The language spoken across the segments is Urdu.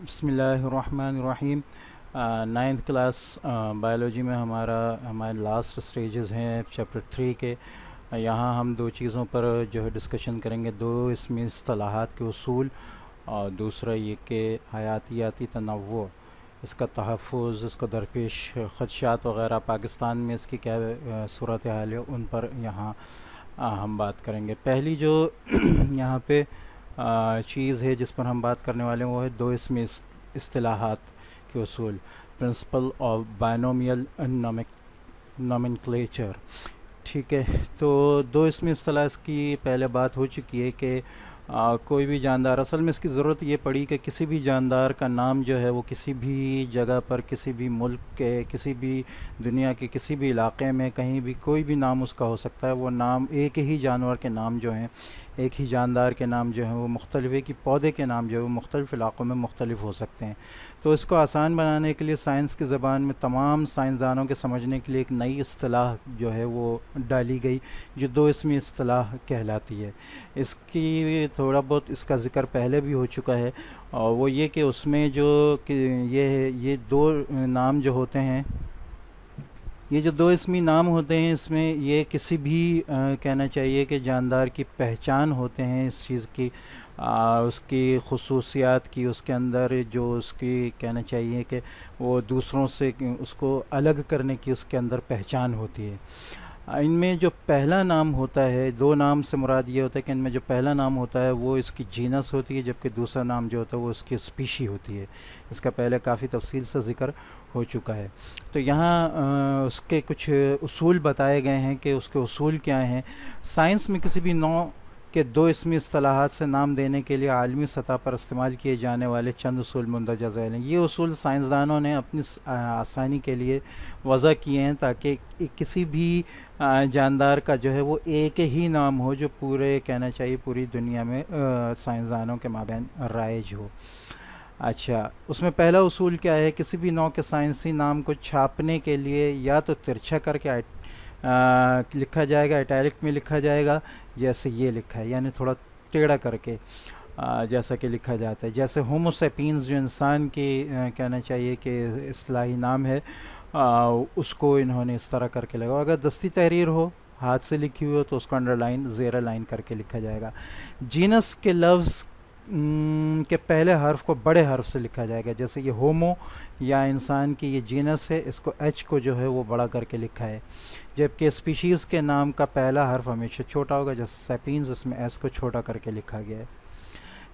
بسم اللہ الرحمن الرحیم۔ نائنتھ کلاس بائیولوجی میں ہمارے لاسٹ سٹیجز ہیں چیپٹر 3 کے۔ یہاں ہم دو چیزوں پر جو ہے ڈسکشن کریں گے، دو اسمی اصطلاحات کے اصول، اور دوسرا یہ کہ حیاتیاتی تنوع، اس کا تحفظ، اس کو درپیش خدشات وغیرہ، پاکستان میں اس کی کیا صورتحال ہے، ان پر یہاں ہم بات کریں گے۔ پہلی جو یہاں پہ چیز ہے جس پر ہم بات کرنے والے ہیں وہ ہے دو اسمی اصطلاحات کے اصول، پرنسپل آف بائنومیل نومنکلیچر۔ ٹھیک ہے، تو دو اسمی اصطلاح اس کی پہلے بات ہو چکی ہے کہ کوئی بھی جاندار، اصل میں اس کی ضرورت یہ پڑی کہ کسی بھی جاندار کا نام جو ہے وہ کسی بھی جگہ پر، کسی بھی ملک کے، کسی بھی دنیا کے کسی بھی علاقے میں، کہیں بھی کوئی بھی نام اس کا ہو سکتا ہے۔ وہ نام ایک ہی جانور کے نام جو ہیں، ایک ہی جاندار کے نام جو ہیں وہ مختلف، ایک ہی پودے کے نام جو ہے وہ مختلف علاقوں میں مختلف ہو سکتے ہیں۔ تو اس کو آسان بنانے کے لیے سائنس کی زبان میں تمام سائنسدانوں کے سمجھنے کے لیے ایک نئی اصطلاح جو ہے وہ ڈالی گئی، جو دو اسمی اصطلاح کہلاتی ہے۔ اس کی تھوڑا بہت اس کا ذکر پہلے بھی ہو چکا ہے، اور وہ یہ کہ اس میں جو کہ یہ دو نام جو ہوتے ہیں، یہ جو دو اسمی نام ہوتے ہیں، اس میں یہ کسی بھی کہنا چاہیے کہ جاندار کی پہچان ہوتے ہیں، اس چیز کی، اس کی خصوصیات کی، اس کے اندر جو اس کی کہنا چاہیے کہ وہ دوسروں سے اس کو الگ کرنے کی اس کے اندر پہچان ہوتی ہے۔ ان میں جو پہلا نام ہوتا ہے، دو نام سے مراد یہ ہوتا ہے کہ ان میں جو پہلا نام ہوتا ہے وہ اس کی جینس ہوتی ہے، جبکہ دوسرا نام جو ہوتا ہے وہ اس کی اسپیشی ہوتی ہے۔ اس کا پہلے کافی تفصیل سے ذکر ہو چکا ہے۔ تو یہاں اس کے کچھ اصول بتائے گئے ہیں کہ اس کے اصول کیا ہیں۔ سائنس میں کسی بھی نوع کے دو اسمی اصطلاحات سے نام دینے کے لیے عالمی سطح پر استعمال کیے جانے والے چند اصول مندرجہ ذیل ہیں۔ یہ اصول سائنسدانوں نے اپنی آسانی کے لیے وضع کیے ہیں تاکہ کسی بھی جاندار کا جو ہے وہ ایک ہی نام ہو جو پورے کہنا چاہیے پوری دنیا میں سائنسدانوں کے مابین رائج ہو۔ اچھا، اس میں پہلا اصول کیا ہے؟ کسی بھی نوع کے سائنسی نام کو چھاپنے کے لیے یا تو ترچھا کر کے لکھا جائے گا، اٹیلک میں لکھا جائے گا، جیسے یہ لکھا ہے، یعنی تھوڑا ٹیڑھا کر کے جیسا کہ لکھا جاتا ہے۔ جیسے ہومو سیپینز جو انسان کی کہنا چاہیے کہ اصطلاحی نام ہے، اس کو انہوں نے اس طرح کر کے لگا۔ اگر دستی تحریر ہو، ہاتھ سے لکھی ہوئی ہو، تو اس کو انڈر لائن، زیر لائن کر کے لکھا جائے گا۔ جینس کے لفظ کے پہلے حرف کو بڑے حرف سے لکھا جائے گا، جیسے یہ ہومو یا انسان کی یہ جینس ہے، اس کو ایچ کو جو ہے وہ بڑا کر کے لکھا ہے، جبکہ اسپیشیز کے نام کا پہلا حرف ہمیشہ چھوٹا ہوگا، جیسے سیپینز، اس میں ایس کو چھوٹا کر کے لکھا گیا ہے۔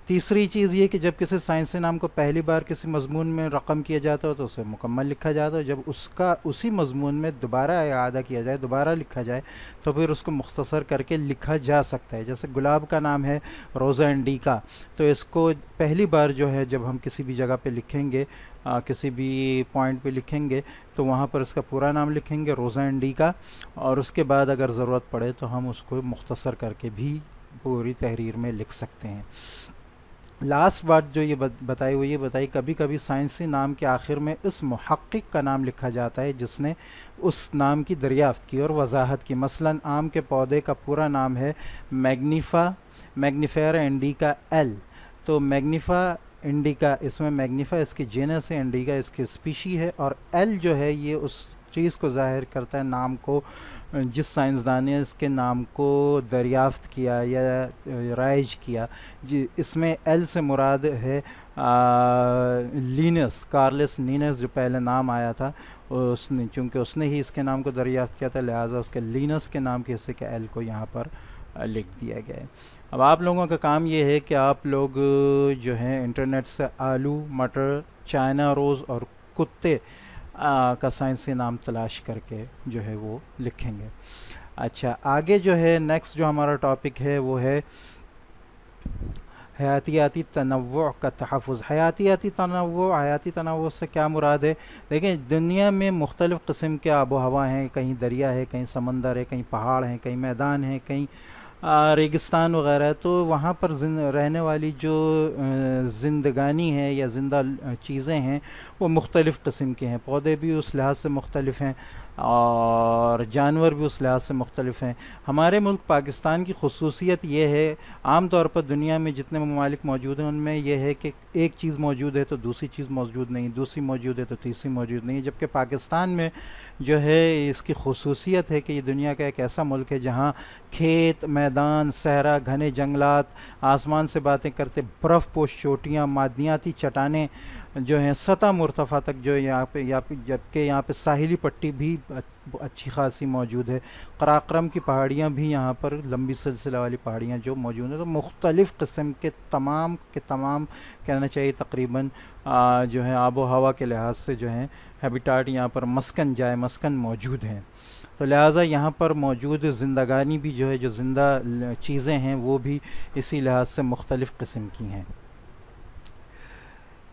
تیسری چیز یہ کہ جب کسی سائنسی نام کو پہلی بار کسی مضمون میں رقم کیا جاتا ہے تو اسے مکمل لکھا جاتا ہے، جب اس کا اسی مضمون میں دوبارہ اعادہ کیا جائے، دوبارہ لکھا جائے، تو پھر اس کو مختصر کر کے لکھا جا سکتا ہے۔ جیسے گلاب کا نام ہے روزا انڈیکا، تو اس کو پہلی بار جو ہے جب ہم کسی بھی جگہ پہ لکھیں گے، کسی بھی پوائنٹ پہ لکھیں گے، تو وہاں پر اس کا پورا نام لکھیں گے، روزا انڈیکا، اور اس کے بعد اگر ضرورت پڑے تو ہم اس کو مختصر کر کے بھی پوری تحریر میں لکھ سکتے ہیں۔ لاسٹ بات جو یہ بتائی وہ یہ بتائی، کبھی کبھی سائنسی نام کے آخر میں اس محقق کا نام لکھا جاتا ہے جس نے اس نام کی دریافت کی اور وضاحت کی۔ مثلاً آم کے پودے کا پورا نام ہے میگنیفیرا انڈیکا ایل، تو میگنیفا انڈیکا، اس میں میگنیفا اس کی جینس ہے، انڈیکا اس کی اسپیشی ہے، اور ایل جو ہے یہ اس چیز کو ظاہر کرتا ہے، نام کو، جس سائنسدان نے اس کے نام کو دریافت کیا یا رائج کیا۔ اس میں ایل سے مراد ہے لینس، کارلس لینس، جو پہلے نام آیا تھا، اس نے، چونکہ اس نے ہی اس کے نام کو دریافت کیا تھا، لہٰذا اس کے لینس کے نام کے حصے کے ایل کو یہاں پر لکھ دیا گیا ہے۔ اب آپ لوگوں کا کام یہ ہے کہ آپ لوگ جو ہیں انٹرنیٹ سے آلو، مٹر، چائنا روز اور کتے کا سائنسی نام تلاش کر کے جو ہے وہ لکھیں گے۔ اچھا، آگے جو ہے نیکسٹ جو ہمارا ٹاپک ہے وہ ہے حیاتیاتی تنوع کا تحفظ۔ حیاتیاتی تنوع سے کیا مراد ہے؟ دیکھیں، دنیا میں مختلف قسم کے آب و ہوا ہیں، کہیں دریا ہے، کہیں سمندر ہے، کہیں پہاڑ ہیں، کہیں میدان ہیں، کہیں ریگستان وغیرہ ہے، تو وہاں پر رہنے والی جو زندگانی ہے یا زندہ چیزیں ہیں وہ مختلف قسم کے ہیں، پودے بھی اس لحاظ سے مختلف ہیں اور جانور بھی اس لحاظ سے مختلف ہیں۔ ہمارے ملک پاکستان کی خصوصیت یہ ہے، عام طور پر دنیا میں جتنے ممالک موجود ہیں ان میں یہ ہے کہ ایک چیز موجود ہے تو دوسری چیز موجود نہیں، دوسری موجود ہے تو تیسری موجود نہیں، جبکہ پاکستان میں جو ہے اس کی خصوصیت ہے کہ یہ دنیا کا ایک ایسا ملک ہے جہاں کھیت، میدان، صحرا، گھنے جنگلات، آسمان سے باتیں کرتے برف پوش چوٹیاں، معدنیاتی چٹانیں جو ہیں سطح مرتفع تک جو جبکہ یہاں پہ ساحلی پٹی بھی اچھی خاصی موجود ہے، قراقرم کی پہاڑیاں بھی یہاں پر لمبی سلسلہ والی پہاڑیاں جو موجود ہیں، تو مختلف قسم کے تمام کہنا چاہیے تقریباً جو ہے آب و ہوا کے لحاظ سے جو ہیں ہیبیٹاٹ یہاں پر جائے مسکن موجود ہیں، تو لہٰذا یہاں پر موجود زندگانی بھی جو ہے جو زندہ چیزیں ہیں وہ بھی اسی لحاظ سے مختلف قسم کی ہیں۔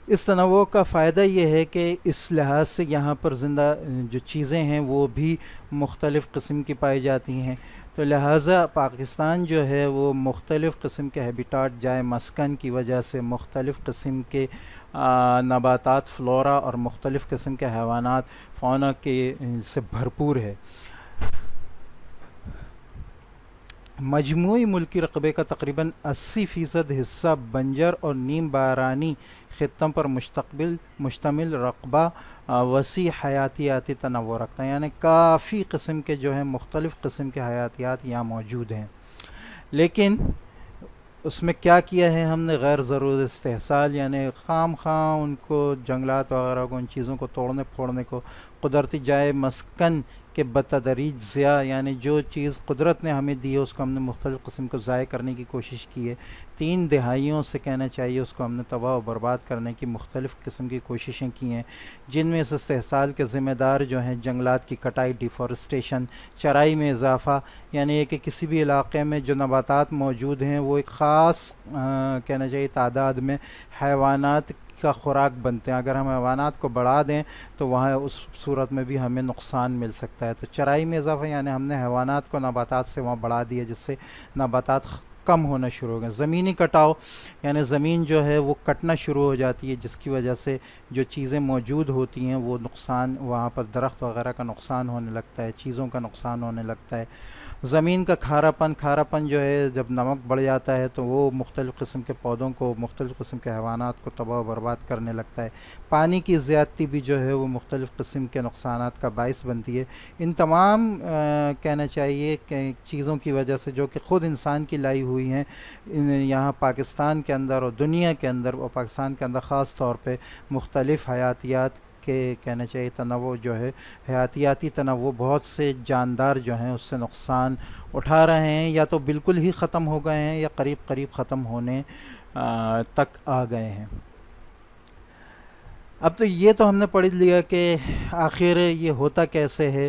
اس تنوع کا فائدہ یہ ہے کہ اس لحاظ سے یہاں پر زندہ جو چیزیں ہیں وہ بھی مختلف قسم کی پائی جاتی ہیں، تو لہٰذا پاکستان جو ہے وہ مختلف قسم کے ہیبیٹاٹ جائے مسکن کی وجہ سے مختلف قسم کے نباتات، فلورا اور مختلف قسم کے حیوانات، فونا کے سے بھرپور ہے۔ مجموعی ملکی رقبے کا تقریباً 80% حصہ بنجر اور نیم بارانی خطوں پر مشتمل رقبہ وسیع حیاتیاتی تنوع رکھتا ہے، یعنی کافی قسم کے جو ہیں مختلف قسم کے حیاتیات یہاں موجود ہیں، لیکن اس میں کیا کیا ہے ہم نے غیر ضرور استحصال، یعنی خام ان کو جنگلات وغیرہ کو، ان چیزوں کو توڑنے پھوڑنے کو، قدرتی جائے مسکن کے بتدریج ضیاع، یعنی جو چیز قدرت نے ہمیں دی ہے اس کو ہم نے مختلف قسم کو ضائع کرنے کی کوشش کی ہے، 3 دہائیوں سے کہنا چاہیے اس کو ہم نے تباہ و برباد کرنے کی مختلف قسم کی کوششیں کی ہیں، جن میں اس استحصال کے ذمہ دار جو ہیں جنگلات کی کٹائی، ڈیفورسٹیشن، چرائی میں اضافہ، یعنی یہ کہ کسی بھی علاقے میں جو نباتات موجود ہیں وہ ایک خاص کہنا چاہیے تعداد میں حیوانات کا خوراک بنتے ہیں، اگر ہم حیوانات کو بڑھا دیں تو وہاں اس صورت میں بھی ہمیں نقصان مل سکتا ہے، تو چرائی میں اضافہ یعنی ہم نے حیوانات کو نباتات سے وہاں بڑھا دیا جس سے نباتات کم ہونا شروع ہو گئے۔ زمینی کٹاؤ یعنی زمین جو ہے وہ کٹنا شروع ہو جاتی ہے جس کی وجہ سے جو چیزیں موجود ہوتی ہیں وہ نقصان، وہاں پر درخت وغیرہ کا نقصان ہونے لگتا ہے، چیزوں کا نقصان ہونے لگتا ہے۔ زمین کا کھارا پن جو ہے جب نمک بڑھ جاتا ہے تو وہ مختلف قسم کے پودوں کو، مختلف قسم کے حیوانات کو تباہ و برباد کرنے لگتا ہے۔ پانی کی زیادتی بھی جو ہے وہ مختلف قسم کے نقصانات کا باعث بنتی ہے۔ ان تمام کہنا چاہیے کہ چیزوں کی وجہ سے جو کہ خود انسان کی لائی ہوئی ہیں یہاں پاکستان کے اندر اور دنیا کے اندر، اور پاکستان کے اندر خاص طور پہ مختلف حیاتیات کے کہنا چاہیے تنوع جو ہے، حیاتیاتی تنوع، بہت سے جاندار جو ہیں اس سے نقصان اٹھا رہے ہیں، یا تو بالکل ہی ختم ہو گئے ہیں یا قریب ختم ہونے تک آ گئے ہیں۔ اب تو یہ تو ہم نے پڑھ لیا کہ آخر یہ ہوتا کیسے ہے،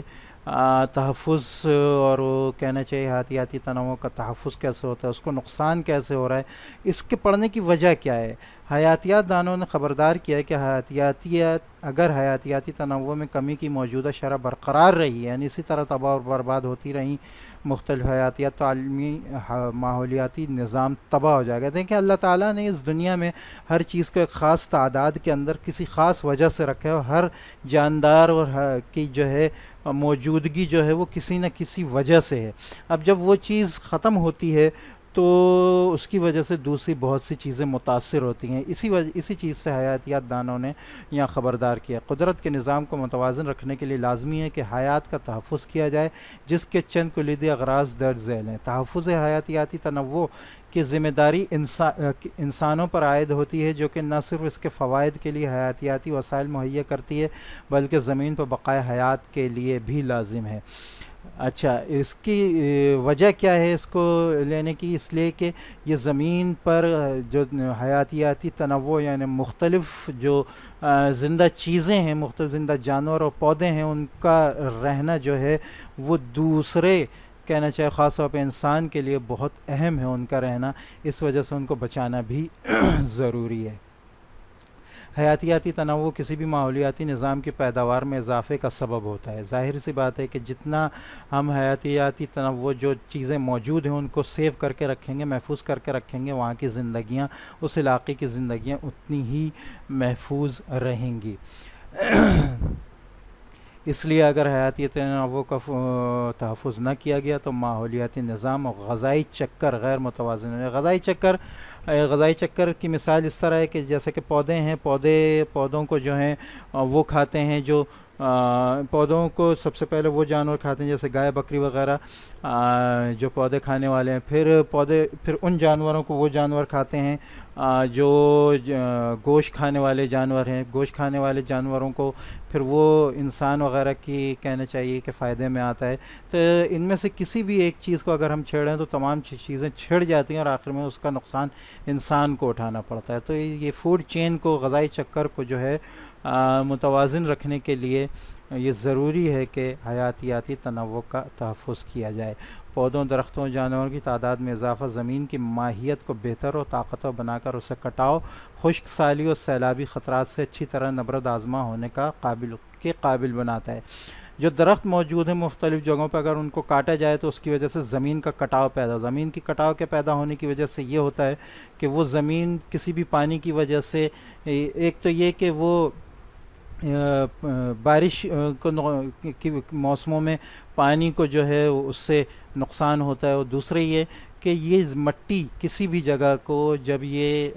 تحفظ، اور وہ کہنا چاہیے حیاتیاتی تنوع کا تحفظ کیسے ہوتا ہے، اس کو نقصان کیسے ہو رہا ہے، اس کے پڑھنے کی وجہ کیا ہے۔ حیاتیات دانوں نے خبردار کیا ہے کہ اگر حیاتیاتی تنوع میں کمی کی موجودہ شرح برقرار رہی ہے، یعنی اسی طرح تباہ و برباد ہوتی رہیں مختلف حیاتیات، تو عالمی ماحولیاتی نظام تباہ ہو جائے گا۔ دیکھیں اللہ تعالیٰ نے اس دنیا میں ہر چیز کو ایک خاص تعداد کے اندر کسی خاص وجہ سے رکھا ہے، اور ہر جاندار اور کی جو ہے موجودگی جو ہے وہ کسی نہ کسی وجہ سے ہے۔ اب جب وہ چیز ختم ہوتی ہے تو اس کی وجہ سے دوسری بہت سی چیزیں متاثر ہوتی ہیں، اسی چیز سے حیاتیات دانوں نے یہاں خبردار کیا۔ قدرت کے نظام کو متوازن رکھنے کے لیے لازمی ہے کہ حیات کا تحفظ کیا جائے، جس کے چند کلیدی اغراض درج ذیل ہیں۔ تحفظ حیاتیاتی تنوع کی ذمہ داری انسانوں پر عائد ہوتی ہے، جو کہ نہ صرف اس کے فوائد کے لیے حیاتیاتی وسائل مہیا کرتی ہے بلکہ زمین پر بقائے حیات کے لیے بھی لازم ہے۔ اچھا، اس کی وجہ کیا ہے اس کو لینے کی؟ اس لیے کہ یہ زمین پر جو حیاتیاتی تنوع یعنی مختلف جو زندہ چیزیں ہیں، مختلف زندہ جانور اور پودے ہیں، ان کا رہنا جو ہے وہ دوسرے کہنا چاہے خاص طور پہ انسان کے لیے بہت اہم ہے ان کا رہنا، اس وجہ سے ان کو بچانا بھی ضروری ہے۔ حیاتیاتی تنوع کسی بھی ماحولیاتی نظام کی پیداوار میں اضافے کا سبب ہوتا ہے۔ ظاہر سی بات ہے کہ جتنا ہم حیاتیاتی تنوع جو چیزیں موجود ہیں ان کو سیو کر کے رکھیں گے، محفوظ کر کے رکھیں گے، وہاں کی زندگیاں، اس علاقے کی زندگیاں اتنی ہی محفوظ رہیں گی۔ اس لیے اگر حیاتیاتی تنوع کا تحفظ نہ کیا گیا تو ماحولیاتی نظام اور غذائی چکر غیر متوازن ہے۔ غذائی چکر کی مثال اس طرح ہے کہ جیسے کہ پودے ہیں، پودوں کو جو ہیں وہ کھاتے ہیں، جو پودوں کو سب سے پہلے وہ جانور کھاتے ہیں جیسے گائے بکری وغیرہ جو پودے کھانے والے ہیں، پھر ان جانوروں کو وہ جانور کھاتے ہیں جو گوشت کھانے والے جانور ہیں، گوشت کھانے والے جانوروں کو پھر وہ انسان وغیرہ کی کہنا چاہیے کہ فائدے میں آتا ہے۔ تو ان میں سے کسی بھی ایک چیز کو اگر ہم چھیڑیں تو تمام چیزیں چھڑ جاتی ہیں اور آخر میں اس کا نقصان انسان کو اٹھانا پڑتا ہے۔ تو یہ فوڈ چین کو، غذائی چکر کو جو ہے متوازن رکھنے کے لیے یہ ضروری ہے کہ حیاتیاتی تنوع کا تحفظ کیا جائے۔ پودوں، درختوں، جانوروں کی تعداد میں اضافہ زمین کی ماہیت کو بہتر اور طاقتور بنا کر اسے کٹاؤ، خشک سالی اور سیلابی خطرات سے اچھی طرح نبرد آزما ہونے کا قابل بناتا ہے۔ جو درخت موجود ہیں مختلف جگہوں پہ اگر ان کو کاٹا جائے تو اس کی وجہ سے زمین کا کٹاؤ زمین کی کٹاؤ کے پیدا ہونے کی وجہ سے یہ ہوتا ہے کہ وہ زمین کسی بھی پانی کی وجہ سے، ایک تو یہ کہ وہ بارش کی موسموں میں پانی کو جو ہے اس سے نقصان ہوتا ہے، اور دوسرے یہ کہ یہ مٹی کسی بھی جگہ کو جب یہ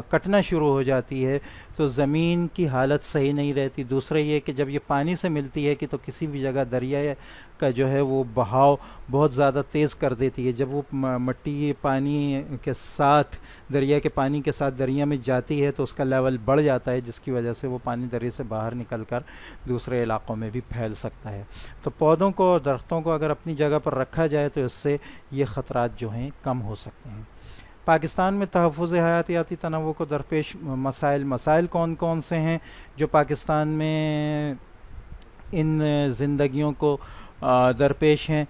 کٹنا شروع ہو جاتی ہے تو زمین کی حالت صحیح نہیں رہتی۔ دوسرے یہ کہ جب یہ پانی سے ملتی ہے کہ تو کسی بھی جگہ دریا کا جو ہے وہ بہاؤ بہت زیادہ تیز کر دیتی ہے۔ جب وہ مٹی پانی کے ساتھ، دریا کے پانی کے ساتھ دریا میں جاتی ہے تو اس کا لیول بڑھ جاتا ہے، جس کی وجہ سے وہ پانی دریا سے باہر نکل کر دوسرے علاقوں میں بھی پھیل سکتا ہے۔ تو پودوں کو، درختوں کو اگر اپنی جگہ پر رکھا جائے تو اس سے یہ خطرات جو ہیں کم ہو سکتے ہیں۔ پاکستان میں تحفظ حیاتیاتی تنوع کو درپیش مسائل کون کون سے ہیں جو پاکستان میں ان زندگیوں کو درپیش ہیں؟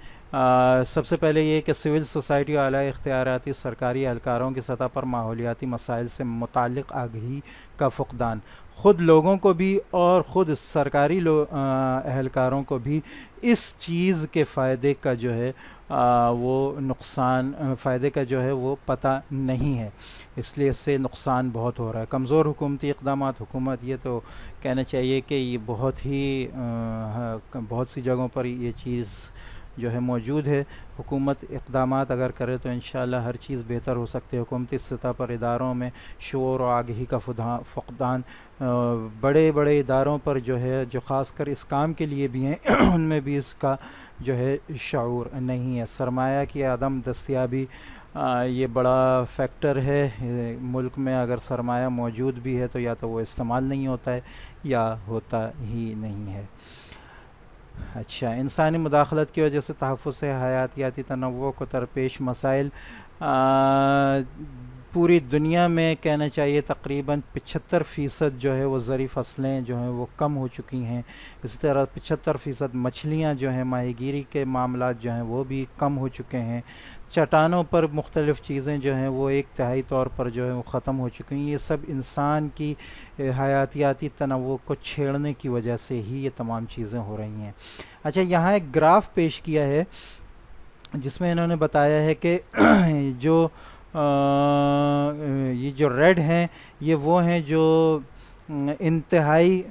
سب سے پہلے یہ کہ سول سوسائٹی اور اعلیٰ اختیاراتی سرکاری اہلکاروں کی سطح پر ماحولیاتی مسائل سے متعلق آگہی کا فقدان، خود لوگوں کو بھی اور خود سرکاری اہلکاروں کو بھی اس چیز کے فائدے کا جو ہے فائدے کا جو ہے وہ پتہ نہیں ہے، اس لیے اس سے نقصان بہت ہو رہا ہے۔ کمزور حکومتی اقدامات، حکومت یہ تو کہنا چاہیے کہ یہ بہت سی جگہوں پر یہ چیز جو ہے موجود ہے۔ حکومت اقدامات اگر کرے تو انشاءاللہ ہر چیز بہتر ہو سکتی ہے۔ حکومتی سطح پر اداروں میں شعور و آگہی کا فقدان، بڑے بڑے اداروں پر جو ہے جو خاص کر اس کام کے لیے بھی ہیں ان میں بھی اس کا جو ہے شعور نہیں ہے۔ سرمایہ کی عدم دستیابی یہ بڑا فیکٹر ہے۔ ملک میں اگر سرمایہ موجود بھی ہے تو یا تو وہ استعمال نہیں ہوتا ہے یا ہوتا ہی نہیں ہے۔ اچھا، انسانی مداخلت کی وجہ سے تحفظ حیاتیاتی تنوع کو درپیش مسائل، پوری دنیا میں کہنا چاہیے تقریباً 75% جو ہے وہ زرعی فصلیں جو ہیں وہ کم ہو چکی ہیں۔ اسی طرح 75% مچھلیاں جو ہیں، ماہی گیری کے معاملات جو ہیں وہ بھی کم ہو چکے ہیں۔ چٹانوں پر مختلف چیزیں جو ہیں وہ ایک تہائی طور پر جو ہے وہ ختم ہو چکی ہیں۔ یہ سب انسان کی حیاتیاتی تنوع کو چھیڑنے کی وجہ سے ہی یہ تمام چیزیں ہو رہی ہیں۔ اچھا، یہاں ایک گراف پیش کیا ہے جس میں انہوں نے بتایا ہے کہ یہ جو ریڈ ہیں یہ وہ ہیں جو انتہائی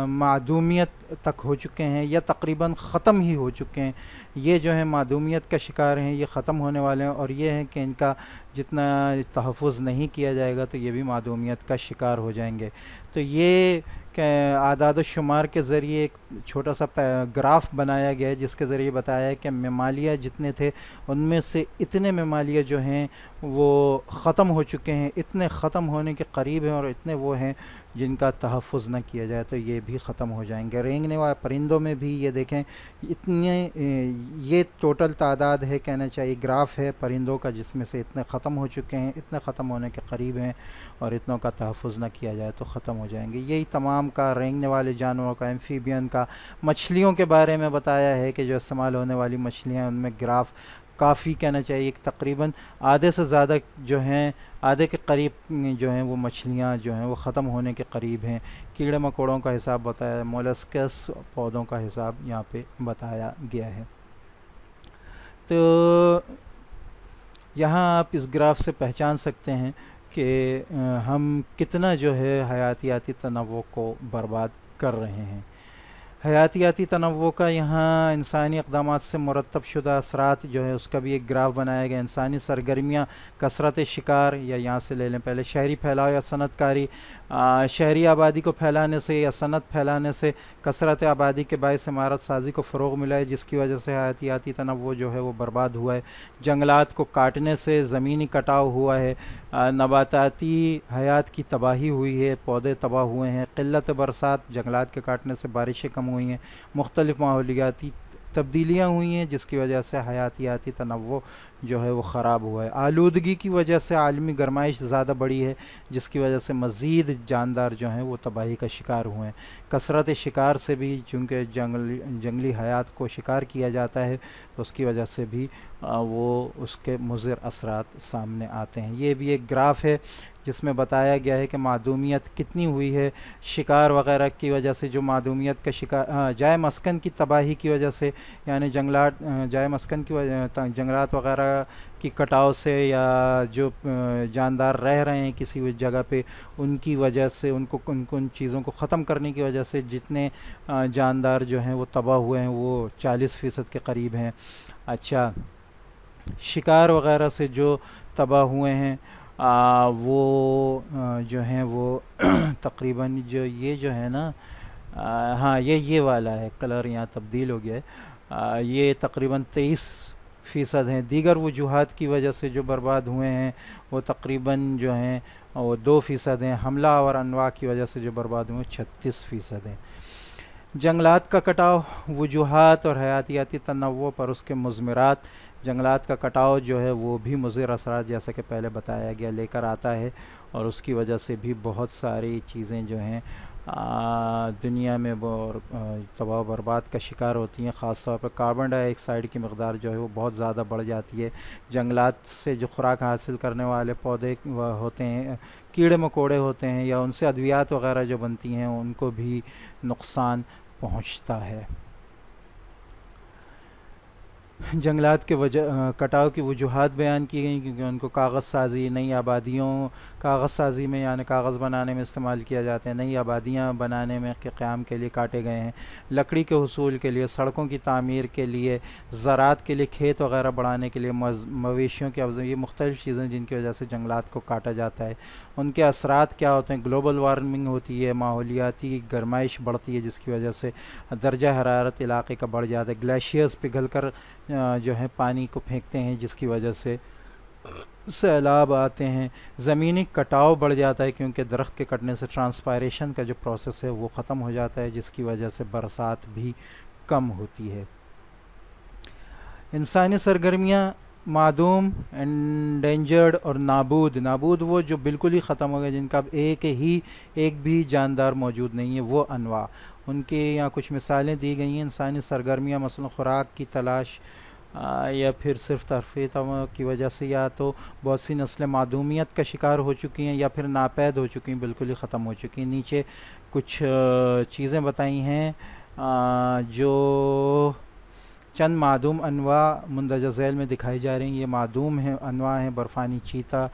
معدومیت تک ہو چکے ہیں یا تقریباً ختم ہی ہو چکے ہیں۔ یہ جو ہیں معدومیت کا شکار ہیں، یہ ختم ہونے والے ہیں، اور یہ ہیں کہ ان کا جتنا تحفظ نہیں کیا جائے گا تو یہ بھی معدومیت کا شکار ہو جائیں گے۔ تو یہ اعداد و شمار کے ذریعے ایک چھوٹا سا گراف بنایا گیا ہے جس کے ذریعے بتایا ہے کہ ممالیہ جتنے تھے ان میں سے اتنے ممالیہ جو ہیں وہ ختم ہو چکے ہیں، اتنے ختم ہونے کے قریب ہیں، اور اتنے وہ ہیں جن کا تحفظ نہ کیا جائے تو یہ بھی ختم ہو جائیں گے۔ رینگنے والے پرندوں میں بھی یہ دیکھیں یہ ٹوٹل تعداد ہے، کہنا چاہیے گراف ہے پرندوں کا، جس میں سے اتنے ختم ہو چکے ہیں، اتنے ختم ہونے کے قریب ہیں، اور اتنوں کا تحفظ نہ کیا جائے تو ختم ہو جائیں گے۔ یہی تمام کا رینگنے والے جانوروں کا، ایمفیبین کا، مچھلیوں کے بارے میں بتایا ہے کہ جو استعمال ہونے والی مچھلیاں ان میں گراف کافی کہنا چاہیے کہ تقریباً آدھے سے زیادہ جو ہیں، آدھے کے قریب جو ہیں وہ مچھلیاں جو ہیں وہ ختم ہونے کے قریب ہیں۔ کیڑے مکوڑوں کا حساب بتایا، مولسکس پودوں کا حساب یہاں پہ بتایا گیا ہے۔ تو یہاں آپ اس گراف سے پہچان سکتے ہیں کہ ہم کتنا جو ہے حیاتیاتی تنوع کو برباد کر رہے ہیں۔ حیاتیاتی تنوع کا یہاں انسانی اقدامات سے مرتب شدہ اثرات جو ہے اس کا بھی ایک گراف بنایا گیا۔ انسانی سرگرمیاں، کثرت شکار، یا یہاں سے لے لیں پہلے شہری پھیلاؤ یا صنعت کاری، شہری آبادی کو پھیلانے سے یا صنعت پھیلانے سے کثرت آبادی کے باعث عمارت سازی کو فروغ ملا ہے، جس کی وجہ سے حیاتیاتی تنوع جو ہے وہ برباد ہوا ہے۔ جنگلات کو کاٹنے سے زمینی کٹاؤ ہوا ہے، نباتاتی حیات کی تباہی ہوئی ہے، پودے تباہ ہوئے ہیں، قلت برسات، جنگلات کے کاٹنے سے بارشیں کم ہوئی ہیں، مختلف ماحولیاتی تبدیلیاں ہوئی ہیں جس کی وجہ سے حیاتیاتی تنوع جو ہے وہ خراب ہوا ہے۔ آلودگی کی وجہ سے عالمی گرمائش زیادہ بڑھی ہے جس کی وجہ سے مزید جاندار جو ہیں وہ تباہی کا شکار ہوئے ہیں۔ کثرت شکار سے بھی، چونکہ جنگلی حیات کو شکار کیا جاتا ہے تو اس کی وجہ سے بھی وہ اس کے مضر اثرات سامنے آتے ہیں۔ یہ بھی ایک گراف ہے جس میں بتایا گیا ہے کہ معدومیت کتنی ہوئی ہے شکار وغیرہ کی وجہ سے۔ جو معدومیت کا شکار جائے مسکن کی تباہی کی وجہ سے، یعنی جنگلات، جائے مسکن کی وجہ، جنگلات وغیرہ کی کٹاؤ سے، یا جو جاندار رہ رہے ہیں کسی بھی جگہ پہ ان کی وجہ سے، ان چیزوں کو ختم کرنے کی وجہ سے جتنے جاندار جو ہیں وہ تباہ ہوئے ہیں وہ 40% کے قریب ہیں۔ اچھا، شکار وغیرہ سے جو تباہ ہوئے ہیں وہ جو ہیں وہ تقریباً جو ہے نا، ہاں یہ والا ہے، کلر یہاں تبدیل ہو گیا ہے، یہ تقریباً 23% ہیں۔ دیگر وجوہات کی وجہ سے جو برباد ہوئے ہیں وہ تقریباً جو ہیں وہ 2% ہیں۔ حملہ اور انواع کی وجہ سے جو برباد ہوئے 36% ہیں۔ جنگلات کا کٹاؤ، وجوہات اور حیاتیاتی تنوع پر اس کے مضمرات۔ جنگلات کا کٹاؤ جو ہے وہ بھی مضر اثرات جیسا کہ پہلے بتایا گیا لے کر آتا ہے، اور اس کی وجہ سے بھی بہت ساری چیزیں جو ہیں دنیا میں تباہ و برباد کا شکار ہوتی ہیں۔ خاص طور پر کاربن ڈائی آکسائڈ کی مقدار جو ہے وہ بہت زیادہ بڑھ جاتی ہے۔ جنگلات سے جو خوراک حاصل کرنے والے پودے ہوتے ہیں، کیڑے مکوڑے ہوتے ہیں، یا ان سے ادویات وغیرہ جو بنتی ہیں ان کو بھی نقصان پہنچتا ہے۔ جنگلات کے کٹاؤ کی وجوہات بیان کی گئیں کیونکہ ان کو کاغذ سازی، نئی آبادیوں، کاغذ سازی میں یعنی کاغذ بنانے میں استعمال کیا جاتے ہیں، نئی آبادیاں بنانے میں کے قیام کے لیے کاٹے گئے ہیں، لکڑی کے حصول کے لیے، سڑکوں کی تعمیر کے لیے، زراعت کے لیے، کھیت وغیرہ بڑھانے کے لیے، مویشیوں کی افزائش، یہ مختلف چیزیں جن کی وجہ سے جنگلات کو کاٹا جاتا ہے۔ ان کے اثرات کیا ہوتے ہیں؟ گلوبل وارمنگ ہوتی ہے، ماحولیاتی گرمائش بڑھتی ہے جس کی وجہ سے درجہ حرارت علاقے کا بڑھ جاتا ہے، گلیشیئرز پگھل کر جو ہے پانی کو پھینکتے ہیں جس کی وجہ سے سیلاب آتے ہیں، زمینی کٹاؤ بڑھ جاتا ہے کیونکہ درخت کے کٹنے سے ٹرانسپائریشن کا جو پروسیس ہے وہ ختم ہو جاتا ہے جس کی وجہ سے برسات بھی کم ہوتی ہے۔ انسانی سرگرمیاں معدوم، انڈینجرڈ اور نابود وہ جو بالکل ہی ختم ہو گئے، جن کا اب ایک بھی جاندار موجود نہیں ہے، وہ انواع، ان کے یہاں کچھ مثالیں دی گئی ہیں۔ انسانی سرگرمیاں مثلا خوراک کی تلاش یا پھر صرف تفریح کی وجہ سے یا تو بہت سی نسلیں معدومیت کا شکار ہو چکی ہیں یا پھر ناپید ہو چکی ہیں، بالکل ہی ختم ہو چکی ہیں۔ نیچے کچھ چیزیں بتائی ہیں جو چند معدوم انواع مندرجہ ذیل میں دکھائی جا رہی ہیں۔ یہ معدوم ہیں انواع ہیں: برفانی چیتا،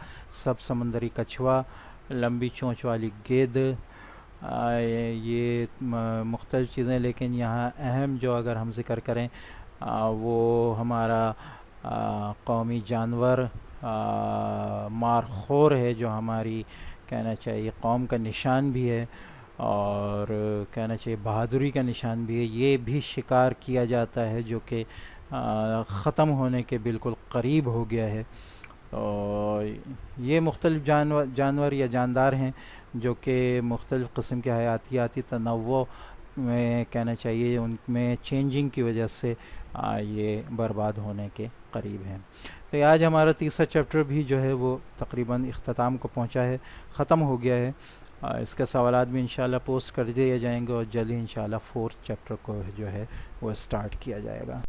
سب سمندری کچھوا، لمبی چونچ والی گید، یہ مختلف چیزیں، لیکن یہاں اہم جو اگر ہم ذکر کریں وہ ہمارا قومی جانور مارخور ہے، جو ہماری کہنا چاہیے قوم کا نشان بھی ہے اور کہنا چاہیے بہادری کا نشان بھی ہے۔ یہ بھی شکار کیا جاتا ہے جو کہ ختم ہونے کے بالکل قریب ہو گیا ہے۔ اور یہ مختلف جانور یا جاندار ہیں جو کہ مختلف قسم کے حیاتیاتی تنوع میں کہنا چاہیے ان میں چینجنگ کی وجہ سے یہ برباد ہونے کے قریب ہیں۔ تو آج ہمارا تیسرا چیپٹر بھی جو ہے وہ تقریباً اختتام کو پہنچا ہے، ختم ہو گیا ہے۔ اس کے سوالات بھی انشاءاللہ پوسٹ کر دیے جائیں گے اور جلدی انشاءاللہ 4th چیپٹر کو جو ہے وہ اسٹارٹ کیا جائے گا۔